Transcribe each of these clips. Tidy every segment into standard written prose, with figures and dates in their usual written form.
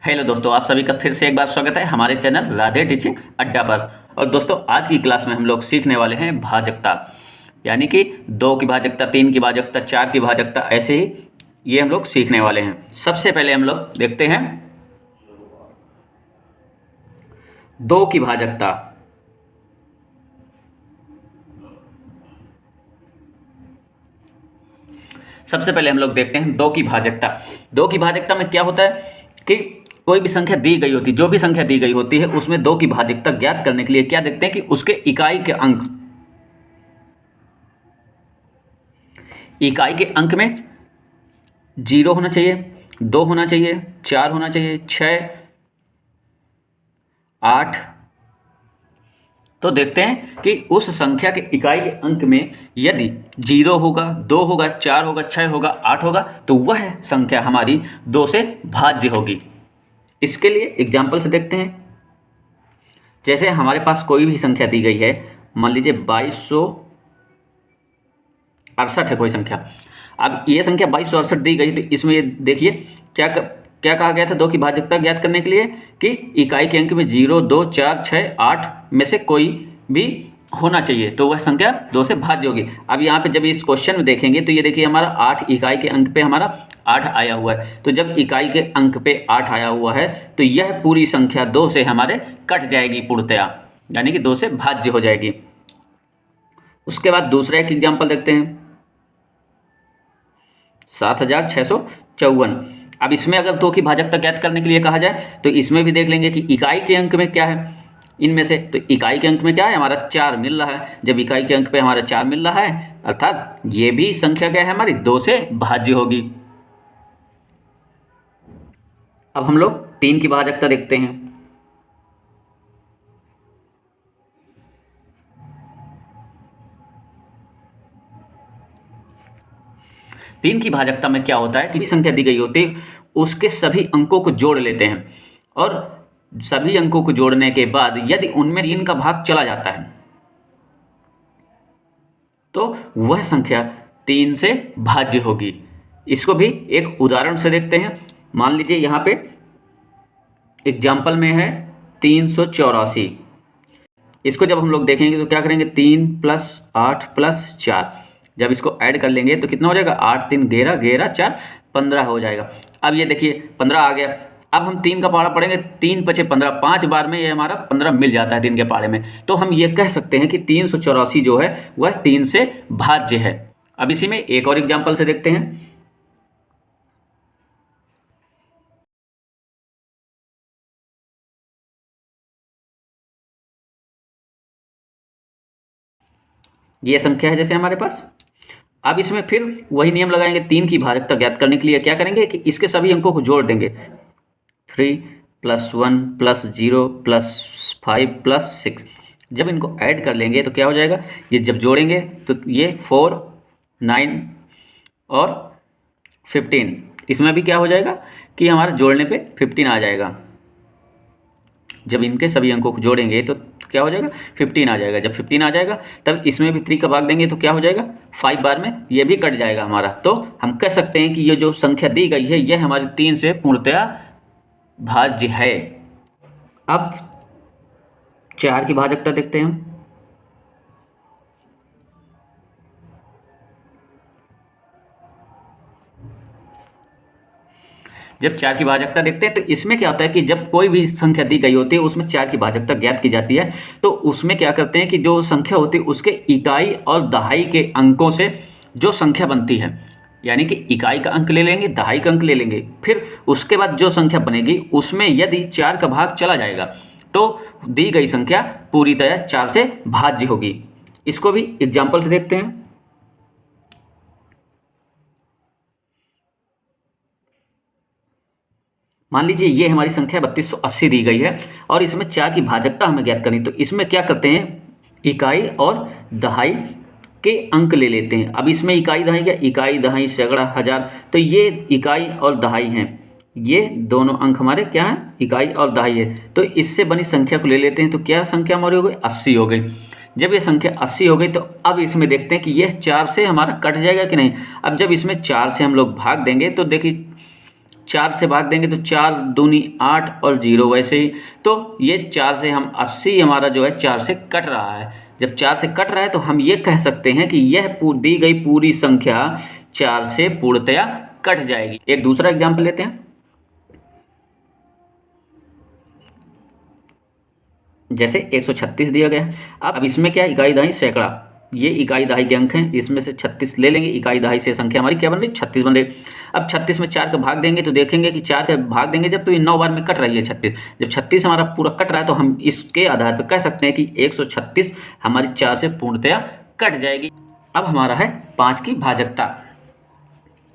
Hello दोस्तों, आप सभी का फिर से एक बार स्वागत है हमारे चैनल राधे टीचिंग अड्डा पर। और दोस्तों, आज की क्लास में हम लोग सीखने वाले हैं भाजकता, यानी कि 2 की भाजकता, 3 की भाजकता, 4 की भाजकता, ऐसे ही ये हम लोग सीखने वाले हैं। सबसे पहले हम लोग देखते हैं 2 की भाजकता। सबसे पहले हम लोग देखते हैं 2 की भाजकता। 2 की भाजकता में क्या होता है कि कोई भी संख्या दी गई होती है, जो भी संख्या दी गई होती है, उसमें 2 की भाजकता ज्ञात करने के लिए क्या देखते हैं कि उसके इकाई के अंक में 0 होना चाहिए, 2 होना चाहिए, 4 होना चाहिए, 6, 8। तो देखते हैं कि उस संख्या के इकाई के अंक में यदि 0 होगा, 2 होगा, 4 होगा, 6 होगा, 8 होगा, तो वह संख्या हमारी 2 से भाज्य होगी। इसके लिए एग्जाम्पल से देखते हैं। जैसे हमारे पास कोई भी संख्या दी गई है, मान लीजिए 2268 है कोई संख्या। अब ये संख्या 2268 दी गई, तो इसमें ये देखिए क्या कहा गया था 2 की भाजकता ज्ञात करने के लिए कि इकाई के अंक में 0, 2, 4, 6, 8 में से कोई भी होना चाहिए, तो वह संख्या 2 से भाज्य होगी। अब यहाँ पे जब इस क्वेश्चन में देखेंगे तो ये देखिए हमारा 8 इकाई के अंक पे हमारा 8 आया हुआ है। तो जब इकाई के अंक पे 8 आया हुआ है तो यह पूरी संख्या 2 से हमारे कट जाएगी पूर्णतया, यानी कि 2 से भाज्य हो जाएगी। उसके बाद दूसरा एक एग्जाम्पल देखते हैं, 7654। अब इसमें अगर 2 की भाजकता ज्ञात करने के लिए कहा जाए तो इसमें भी देख लेंगे कि इकाई के अंक में क्या है इनमें से। तो इकाई के अंक में क्या है, हमारा 4 मिल रहा है। जब इकाई के अंक पे हमारा 4 मिल रहा है, अर्थात ये भी संख्या क्या है हमारी 2 से भाज्य होगी। अब हम लोग 3 की भाजकता देखते हैं। तीन की भाजकता में क्या होता है कि संख्या दी गई होती है, उसके सभी अंकों को जोड़ लेते हैं और सभी अंकों को जोड़ने के बाद यदि उनमें 3 का भाग चला जाता है तो वह संख्या 3 से भाज्य होगी। इसको भी एक उदाहरण से देखते हैं। मान लीजिए यहाँ पे एग्जाम्पल में है 384। इसको जब हम लोग देखेंगे तो क्या करेंगे, 3 + 8 + 4, जब इसको ऐड कर लेंगे तो कितना हो जाएगा, 8 3 11 11 4 15 हो जाएगा। अब ये देखिए 15 आ गया। अब हम 3 का पहाड़ा पढ़ेंगे, 3 × 5 = 15, 5 बार में ये हमारा 15 मिल जाता है 3 के पहाड़े में। तो हम ये कह सकते हैं कि 384 जो है वह 3 से भाज्य है। अब इसी में एक और एग्जाम्पल से देखते हैं। ये संख्या है जैसे हमारे पास। अब इसमें फिर वही नियम लगाएंगे, 3 की भाजकता ज्ञात करने के लिए क्या करेंगे कि इसके सभी अंकों को जोड़ देंगे। 3 + 1 + 0 + 5 + 6, जब इनको ऐड कर लेंगे तो क्या हो जाएगा, ये जब जोड़ेंगे तो ये 4 9 और 15, इसमें भी क्या हो जाएगा कि हमारा जोड़ने पे 15 आ जाएगा। जब इनके सभी अंकों को जोड़ेंगे तो क्या हो जाएगा, 15 आ जाएगा। जब 15 आ जाएगा तब इसमें भी 3 का भाग देंगे तो क्या हो जाएगा, 5 बार में ये भी कट जाएगा हमारा। तो हम कह सकते हैं कि ये जो संख्या दी गई है यह हमारी 3 से पूर्णतया भाज्य है। अब 4 की भाजकता देखते हैं हम। जब 4 की भाजकता देखते हैं तो इसमें क्या होता है कि जब कोई भी संख्या दी गई होती है उसमें 4 की भाजकता ज्ञात की जाती है, तो उसमें क्या करते हैं कि जो संख्या होती है उसके इकाई और दहाई के अंकों से जो संख्या बनती है, यानी कि इकाई का अंक ले लेंगे, दहाई का अंक ले लेंगे, फिर उसके बाद जो संख्या बनेगी उसमें यदि 4 का भाग चला जाएगा तो दी गई संख्या पूरी तरह 4 से भाज्य होगी। इसको भी एग्जाम्पल से देखते हैं। मान लीजिए ये हमारी संख्या 3280 दी गई है और इसमें 4 की भाजकता हमें ज्ञात करनी। तो इसमें क्या करते हैं, इकाई और दहाई के अंक ले लेते हैं। अब इसमें इकाई दहाई क्या, इकाई दहाई सैकड़ा हजार, तो ये इकाई और दहाई हैं, ये दोनों अंक हमारे क्या हैं, इकाई और दहाई है। तो इससे बनी संख्या को ले लेते हैं। तो क्या संख्या हमारी हो गई, 80 हो गई। जब ये संख्या 80 हो गई तो अब इसमें देखते हैं कि यह 4 से हमारा कट जाएगा कि नहीं। अब जब इसमें 4 से हम लोग भाग देंगे तो देखिए 4 से भाग देंगे तो 4 दूनी 8 और 0 वैसे ही। तो ये 4 से हम 80 हमारा जो है 4 से कट रहा है। जब 4 से कट रहा है तो हम ये कह सकते हैं कि यह दी गई पूरी संख्या 4 से पूर्णतया कट जाएगी। एक दूसरा एग्जाम्पल लेते हैं। जैसे 136 दिया गया है। अब इसमें क्या इकाई दहाई सैकड़ा, ये इकाई दहाई के अंक हैं, इसमें से 36 ले लेंगे, इकाई दहाई से संख्या हमारी क्या बन रही, 36 बन रही। अब 36 में 4 का भाग देंगे तो देखेंगे कि 4 का भाग देंगे जब तो ये 9 बार में कट रही है 36। जब 36 हमारा पूरा कट रहा है तो हम इसके आधार पर कह सकते हैं कि 136 हमारी 4 से पूर्णतया कट जाएगी। अब हमारा है 5 की भाजकता।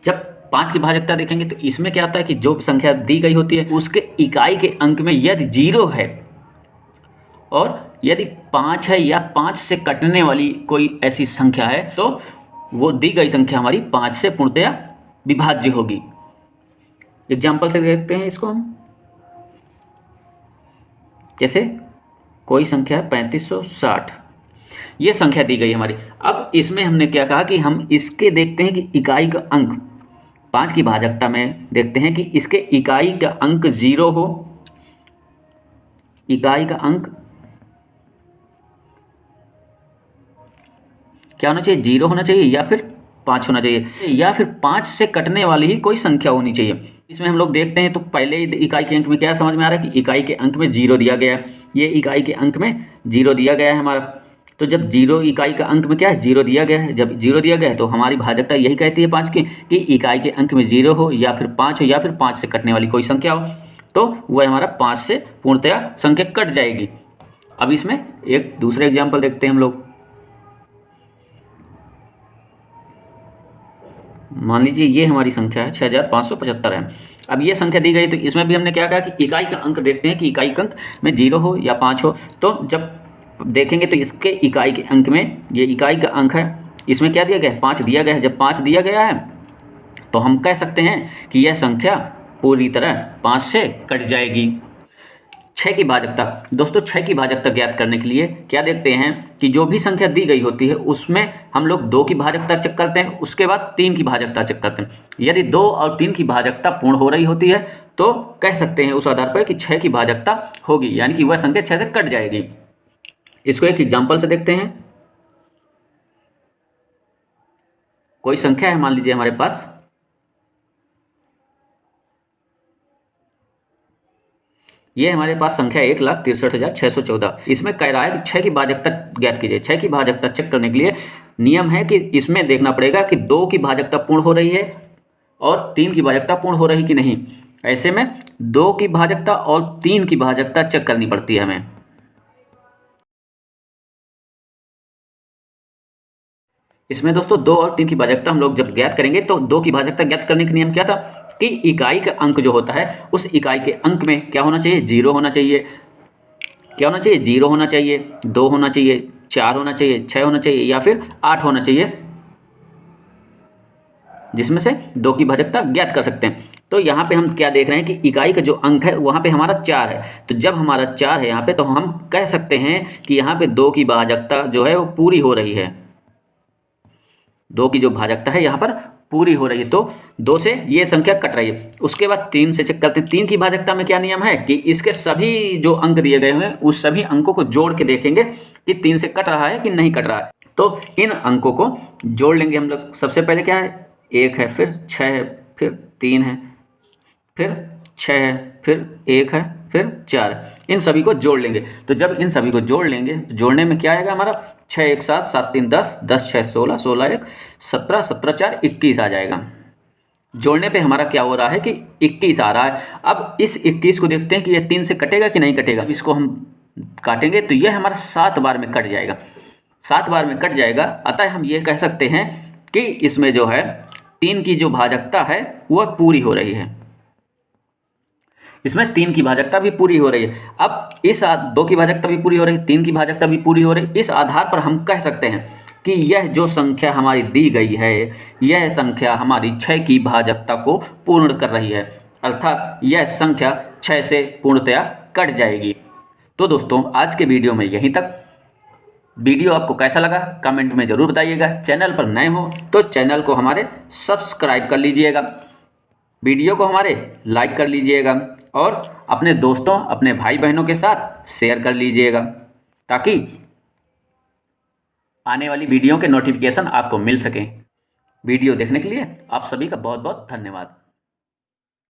जब 5 की भाजकता देखेंगे तो इसमें क्या होता है कि जो संख्या दी गई होती है उसके इकाई के अंक में यदि 0 है और यदि 5 है या 5 से कटने वाली कोई ऐसी संख्या है तो वो दी गई संख्या हमारी 5 से पूर्णतया विभाज्य होगी। एग्जाम्पल से देखते हैं इसको हम। जैसे कोई संख्या है 3560, ये संख्या दी गई हमारी। अब इसमें हमने क्या कहा कि हम इसके देखते हैं कि इकाई का अंक 5 की भाजकता में देखते हैं कि इसके इकाई का अंक 0 हो, इकाई का अंक क्या होना चाहिए, 0 होना चाहिए या फिर 5 होना चाहिए, या फिर 5 से कटने वाली ही कोई संख्या होनी चाहिए। इसमें हम लोग देखते हैं तो पहले ही इकाई के अंक में क्या समझ में आ रहा है कि इकाई के अंक में 0 दिया गया है, ये इकाई के अंक में 0 दिया गया है हमारा। तो जब 0 इकाई का अंक में क्या है 0 दिया गया है, जब 0 दिया गया है तो हमारी भाजकता यही कहती है 5 की कि इकाई के अंक में 0 हो या फिर 5 हो या फिर 5 से कटने वाली कोई संख्या हो, तो वह हमारा 5 से पूर्णतया संख्या कट जाएगी। अब इसमें एक दूसरे एग्जाम्पल देखते हैं हम लोग। मान लीजिए ये हमारी संख्या है 6575 है। अब ये संख्या दी गई तो इसमें भी हमने क्या कहा कि इकाई का अंक देखते हैं कि इकाई का अंक में 0 हो या 5 हो। तो जब देखेंगे तो इसके इकाई के अंक में, ये इकाई का अंक है, इसमें क्या दिया गया है 5 दिया गया है। जब 5 दिया गया है तो हम कह सकते हैं कि यह संख्या पूरी तरह 5 से कट जाएगी। 6 की भाजकता। दोस्तों 6 की भाजकता ज्ञात करने के लिए क्या देखते हैं कि जो भी संख्या दी गई होती है उसमें हम लोग 2 की भाजकता चेक करते हैं, उसके बाद 3 की भाजकता चेक करते हैं। यदि 2 और 3 की भाजकता पूर्ण हो रही होती है तो कह सकते हैं उस आधार पर कि 6 की भाजकता होगी, यानी कि वह संख्या 6 से कट जाएगी। इसको एक एग्जाम्पल से देखते हैं। कोई संख्या है मान लीजिए हमारे पास, ये हमारे पास संख्या 1,63,614। इसमें कह रहा है कि 6 की भाजकता ज्ञात कीजिए। 6 की भाजकता चेक करने के लिए नियम है कि इसमें देखना पड़ेगा कि 2 की भाजकता पूर्ण हो रही है और 3 की भाजकता पूर्ण हो रही कि नहीं। ऐसे में 2 की भाजकता और 3 की भाजकता चेक करनी पड़ती है हमें। इसमें दोस्तों 2 और 3 की भाजकता हम लोग जब ज्ञात करेंगे तो 2 की भाजकता ज्ञात करने का नियम क्या था कि इकाई का अंक जो होता है उस इकाई के अंक में क्या होना चाहिए, 0 होना चाहिए। क्या होना चाहिए, 0 होना चाहिए, 2 होना चाहिए, 4 होना चाहिए, 6 होना चाहिए या फिर 8 होना चाहिए, जिसमें से 2 की भाजकता ज्ञात कर सकते हैं। तो यहाँ पे हम क्या देख रहे हैं कि इकाई का जो अंक है वहाँ पे हमारा 4 है। तो जब हमारा 4 है यहाँ पे तो हम कह सकते हैं कि यहाँ पे 2 की भाजकता जो है वो पूरी हो रही है। 2 की जो भाजकता है यहाँ पर पूरी हो रही है, तो 2 से ये संख्या कट रही है। उसके बाद 3 से चेक करते हैं। 3 की भाजकता में क्या नियम है कि इसके सभी जो अंक दिए गए हैं उस सभी अंकों को जोड़ के देखेंगे कि 3 से कट रहा है कि नहीं कट रहा है। तो इन अंकों को जोड़ लेंगे हम लोग। सबसे पहले क्या है, 1 है, फिर 6 है, फिर 3 है, फिर 6 है, फिर 1 है, फिर 4 है। इन सभी को जोड़ लेंगे। तो जब इन सभी को जोड़ लेंगे तो जोड़ने में क्या आएगा हमारा, 6 1 7 7 3 10 10 6 16 16 1 17 17 4 21 आ जाएगा। जोड़ने पे हमारा क्या हो रहा है कि 21 आ रहा है। अब इस 21 को देखते हैं कि ये 3 से कटेगा कि नहीं कटेगा। इसको हम काटेंगे तो यह हमारा 7 बार में कट जाएगा। 7 बार में कट जाएगा। अतः हम ये कह सकते हैं कि इसमें जो है 3 की जो भाजकता है वह पूरी हो रही है। इसमें 3 की भाजकता भी पूरी हो रही है। अब इस 2 की भाजकता भी पूरी हो रही है, 3 की भाजकता भी पूरी हो रही है। इस आधार पर हम कह सकते हैं कि यह जो संख्या हमारी दी गई है यह संख्या हमारी 6 की भाजकता को पूर्ण कर रही है, अर्थात यह संख्या 6 से पूर्णतया कट जाएगी। तो दोस्तों आज के वीडियो में यहीं तक। वीडियो आपको कैसा लगा कमेंट में ज़रूर बताइएगा। चैनल पर नए हो तो चैनल को हमारे सब्सक्राइब कर लीजिएगा। वीडियो को हमारे लाइक कर लीजिएगा और अपने दोस्तों, अपने भाई बहनों के साथ शेयर कर लीजिएगा, ताकि आने वाली वीडियो के नोटिफिकेशन आपको मिल सकें। वीडियो देखने के लिए आप सभी का बहुत बहुत धन्यवाद।